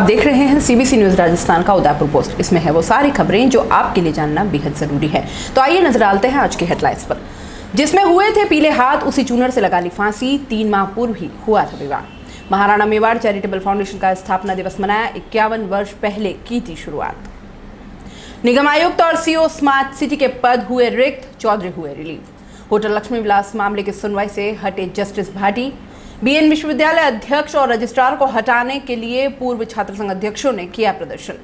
आप देख रहे हैं सीबीसी न्यूज राजस्थान का उदयपुर पोस्ट। इसमें है वो सारी खबरें जो आपके लिए जानना बेहद जरूरी है। तो आइए नजर डालते हैं आज की हेडलाइंस पर। जिसमें हुए थे पीले हाथ, उसी चूनर से लगा ली फांसी। 3 माह पूर्व ही हुआ था विवाह। महाराणा मेवाड़ चैरिटेबल फाउंडेशन का स्थापना दिवस मनाया। 51 वर्ष पहले की थी शुरुआत। निगम आयुक्त और सीओ स्मार्ट सिटी के पद हुए रिक्त, चौधरी हुए रिलीव। होटल लक्ष्मी विलास मामले की सुनवाई से हटे जस्टिस भाटी। बीएन विश्वविद्यालय अध्यक्ष और रजिस्ट्रार को हटाने के लिए पूर्व छात्र संघ अध्यक्षों ने किया प्रदर्शन।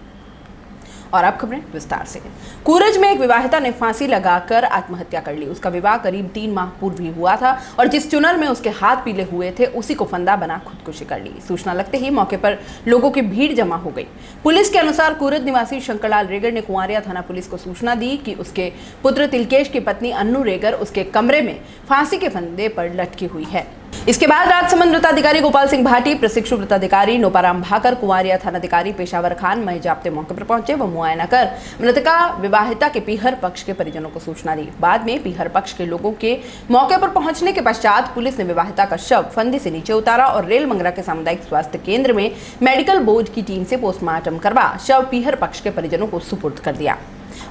और अब खबरें विस्तार से। कूरज में एक विवाहिता ने फांसी लगाकर आत्महत्या कर ली। उसका विवाह करीब 3 माह पूर्व ही हुआ था और जिस चुनर में उसके हाथ पीले हुए थे उसी को फंदा बना खुदकुशी कर ली। सूचना लगते ही मौके पर लोगों की भीड़ जमा हो गई। पुलिस के अनुसार कूरज निवासी शंकरलाल रेगर ने कुंवारिया थाना पुलिस को सूचना दी कि उसके पुत्र तिलकेश की पत्नी अन्नू रेगर उसके कमरे में फांसी के फंदे पर लटकी हुई है। इसके बाद राजसमंद वृत्ताधिकारी गोपाल सिंह भाटी, प्रशिक्षु वृत्ताधिकारी नोपाराम भाकर, कुंवारिया थानाधिकारी पेशावर खान मई जाप्ते मौके पर पहुंचे व मुआयना कर मृतका विवाहिता के पीहर पक्ष के परिजनों को सूचना दी। बाद में पीहर पक्ष के लोगों के मौके पर पहुंचने के पश्चात पुलिस ने विवाहिता का शव फंदे से नीचे उतारा और रेल मंगरा के सामुदायिक स्वास्थ्य केंद्र में मेडिकल बोर्ड की टीम से पोस्टमार्टम करवा शव पीहर पक्ष के परिजनों को सुपुर्द कर दिया।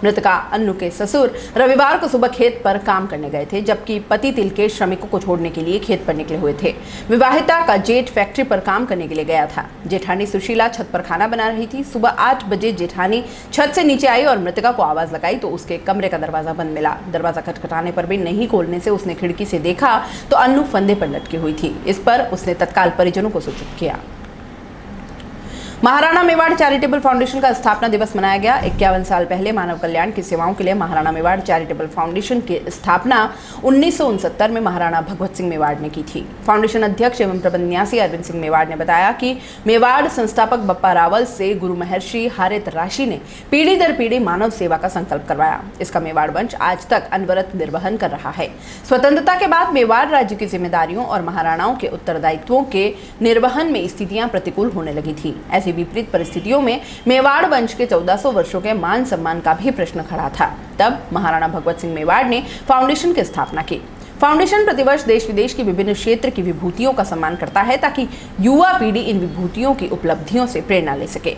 मृतका अन्नू के ससुर रविवार को सुबह खेत पर काम करने गए थे, जबकि पति तिलकेश श्रमिकों को छोड़ने के लिए खेत पर निकले हुए थे। विवाहिता का जेठ फैक्ट्री पर काम करने के लिए गया था। जेठानी सुशीला छत पर खाना बना रही थी। सुबह 8 बजे जेठानी छत से नीचे आई और मृतका को आवाज लगाई तो उसके कमरे का दरवाजा बंद मिला। दरवाजा खटखटाने पर भी नहीं खोलने से उसने खिड़की से देखा तो अन्नू फंदे पर लटकी हुई थी। इस पर उसने तत्काल परिजनों को सूचित किया। महाराणा मेवाड़ चैरिटेबल फाउंडेशन का स्थापना दिवस मनाया गया। 51 साल पहले मानव कल्याण की सेवाओं के लिए महाराणा मेवाड़ चैरिटेबल फाउंडेशन की स्थापना 1969 में महाराणा भगवत सिंह मेवाड़ ने की थी। फाउंडेशन अध्यक्ष एवं प्रबंध न्यासी अरविंद सिंह मेवाड़ ने बताया कि मेवाड़ संस्थापक बप्पा रावल से गुरु महर्षि हारेत राशि ने पीढ़ी दर पीढ़ी मानव सेवा का संकल्प करवाया। इसका मेवाड़ वंश आज तक अनवरत निर्वहन कर रहा है। स्वतंत्रता के बाद मेवाड़ राज्य की जिम्मेदारियों और महाराणाओं के उत्तरदायित्वों के निर्वहन में स्थितियां प्रतिकूल होने लगी थी। ऐसी विपरीत परिस्थितियों में मेवाड़ वंश के 1400 वर्षों के मान सम्मान का भी प्रश्न खड़ा था। तब महाराणा भगवत सिंह मेवाड़ ने फाउंडेशन की स्थापना की। फाउंडेशन प्रतिवर्ष देश विदेश की विभिन्न क्षेत्र की विभूतियों का सम्मान करता है ताकि युवा पीढ़ी इन विभूतियों की उपलब्धियों से प्रेरणा ले सके।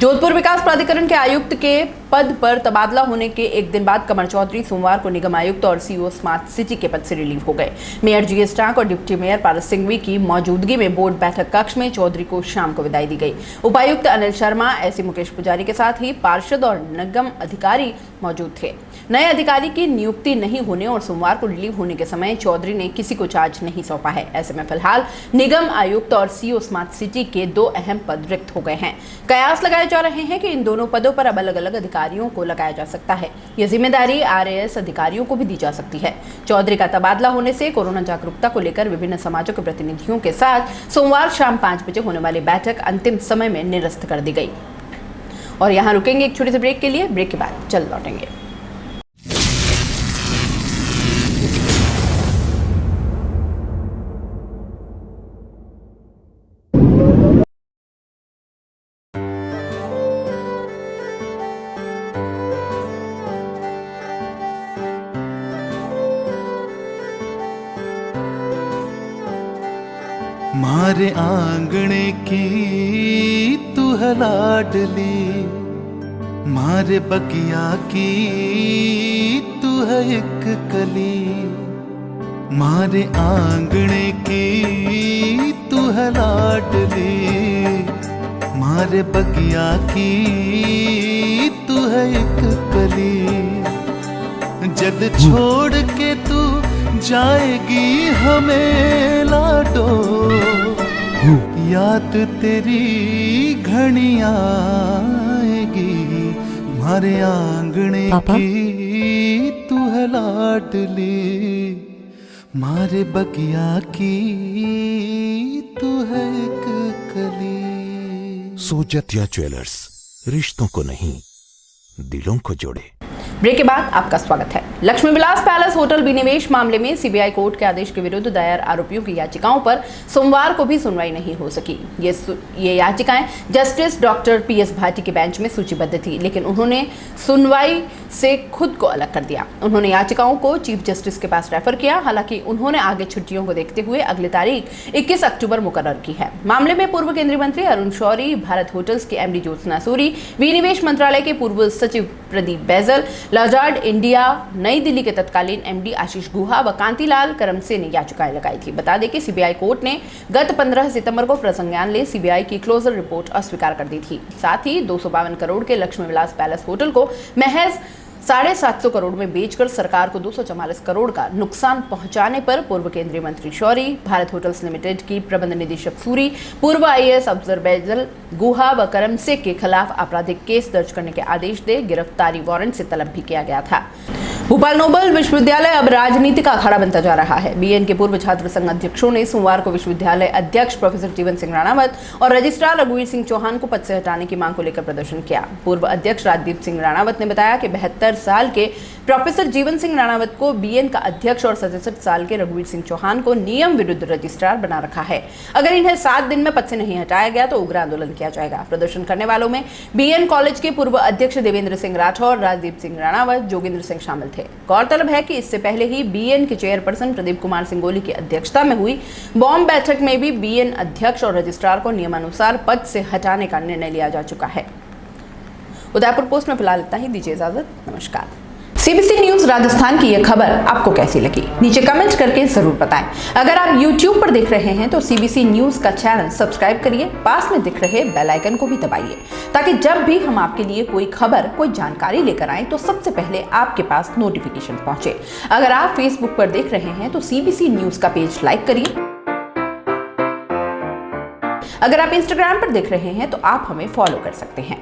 जोधपुर विकास प्राधिकरण के आयुक्त के पद पर तबादला होने के एक दिन बाद कमर चौधरी सोमवार को निगम आयुक्त और सीओ स्मार्ट सिटी के पद से रिलीव हो गए। मेयर जीएस टांक और डिप्टी मेयर पारस सिंघवी की मौजूदगी में बोर्ड बैठक कक्ष में चौधरी को शाम को विदाई दी गई। उपायुक्त अनिल शर्मा, एससी मुकेश पुजारी के साथ ही पार्षद और निगम अधिकारी मौजूद थे। नए अधिकारी की नियुक्ति नहीं होने और सोमवार को रिलीव होने के समय चौधरी ने किसी को चार्ज नहीं सौंपा है। ऐसे में फिलहाल निगम आयुक्त और सीओ स्मार्ट सिटी के 2 अहम पद रिक्त हो गए हैं। कयास लगाए जा रहे हैं कि इन दोनों पदों पर अब अलग अलग अधिकारियों को लगाया जा सकता है। यह जिम्मेदारी आरएएस अधिकारियों को भी दी जा सकती है। चौधरी का तबादला होने से कोरोना जागरूकता को लेकर विभिन्न समाजों के प्रतिनिधियों के साथ सोमवार शाम 5 बजे होने वाली बैठक अंतिम समय में निरस्त कर दी गई। और यहाँ रुकेंगे एक छोटे से ब्रेक के लिए। ब्रेक के बाद जल्द लौटेंगे। मारे आंगणे की तू है लाडली, मारे बगिया की तू है एक कली। मारे आंगणे की तू है लाडली, मारे बगिया की तू है एक कली। जद छोड़ के तू जाएगी हमें लाडो, याद तेरी घनी आएगी। मारे आंगणे की तू है लाडली, मारे बगिया की तू है एक कली। सोजतिया ज्वेलर्स, रिश्तों को नहीं दिलों को जोड़े। ब्रेक के बाद आपका स्वागत है। लक्ष्मी विलास पैलेस होटल विनिवेश मामले में सीबीआई कोर्ट के आदेश के विरुद्ध दायर आरोपियों की याचिकाओं पर सोमवार को भी सुनवाई नहीं हो सकी। ये याचिकाएं जस्टिस डॉक्टर पीएस भाटी के बेंच में सूचीबद्ध थी, लेकिन उन्होंने सुनवाई से खुद को अलग कर दिया। उन्होंने याचिकाओं को चीफ जस्टिस के पास रेफर किया। हालांकि उन्होंने आगे छुट्टियों को देखते हुए अगली तारीख 21 अक्टूबर मुकर्रर की है। मामले में पूर्व केंद्रीय मंत्री अरुण शौरी, भारत होटल्स के एमडी ज्योत्सना सूरी, विनिवेश मंत्रालय के पूर्व सचिव प्रदीप बैजल, लजार्ड इंडिया नई दिल्ली के तत्कालीन एमडी आशीष गुहा व कांतिलाल करमसे ने याचिकाएं लगाई थी। बता दें कि सीबीआई कोर्ट ने गत 15 सितंबर को प्रसंज्ञान ले सीबीआई की क्लोजर रिपोर्ट अस्वीकार कर दी थी। साथ ही 252 करोड़ के लक्ष्मी विलास पैलेस होटल को महज 750 करोड़ में बेचकर सरकार को 244 करोड़ का नुकसान पहुंचाने पर पूर्व केंद्रीय मंत्री शौरी, भारत होटल्स लिमिटेड की प्रबंध निदेशक सूरी, पूर्व आईएएस अफसर बैजल, गुहा व करमसे के खिलाफ आपराधिक केस दर्ज करने के आदेश दे गिरफ्तारी वारंट से तलब भी किया गया था। भोपाल नोबल विश्वविद्यालय अब राजनीति का अखाड़ा बनता जा रहा है। बीएन के पूर्व छात्र संघ अध्यक्षों ने सोमवार को विश्वविद्यालय अध्यक्ष प्रोफेसर जीवन सिंह राणावत और रजिस्ट्रार रघुवीर सिंह चौहान को पद से हटाने की मांग को लेकर प्रदर्शन किया। पूर्व अध्यक्ष राजदीप सिंह राणावत ने बताया कि 72 साल के प्रोफेसर जीवन सिंह राणावत को बीएन का अध्यक्ष और 67 साल के रघुवीर सिंह चौहान को नियम विरुद्ध रजिस्ट्रार बना रखा है। अगर इन्हें 7 दिन में पद से नहीं हटाया गया तो उग्र आंदोलन किया जाएगा। प्रदर्शन करने वालों में बीएन कॉलेज के पूर्व अध्यक्ष देवेंद्र सिंह राठौर, राजदीप सिंह राणावत, जोगिंद्र सिंह शामिल थे। गौरतलब है कि इससे पहले ही बीएन के चेयरपर्सन प्रदीप कुमार सिंगोली की अध्यक्षता में हुई बॉम्ब बैठक में भी बीएन अध्यक्ष और रजिस्ट्रार को नियमानुसार पद से हटाने का निर्णय लिया जा चुका है। उदयपुर पोस्ट में फिलहाल इतना ही। दीजिए इजाजत। नमस्कार। सीबीसी न्यूज राजस्थान की यह खबर आपको कैसी लगी, नीचे कमेंट करके जरूर बताएं। अगर आप YouTube पर देख रहे हैं तो सीबीसी न्यूज का चैनल सब्सक्राइब करिए, पास में दिख रहे बेल आइकन को भी दबाइए, ताकि जब भी हम आपके लिए कोई खबर, कोई जानकारी लेकर आए तो सबसे पहले आपके पास नोटिफिकेशन पहुंचे। अगर आप फेसबुक पर देख रहे हैं तो सीबीसी न्यूज का पेज लाइक करिए। अगर आप इंस्टाग्राम पर देख रहे हैं तो आप हमें फॉलो कर सकते हैं।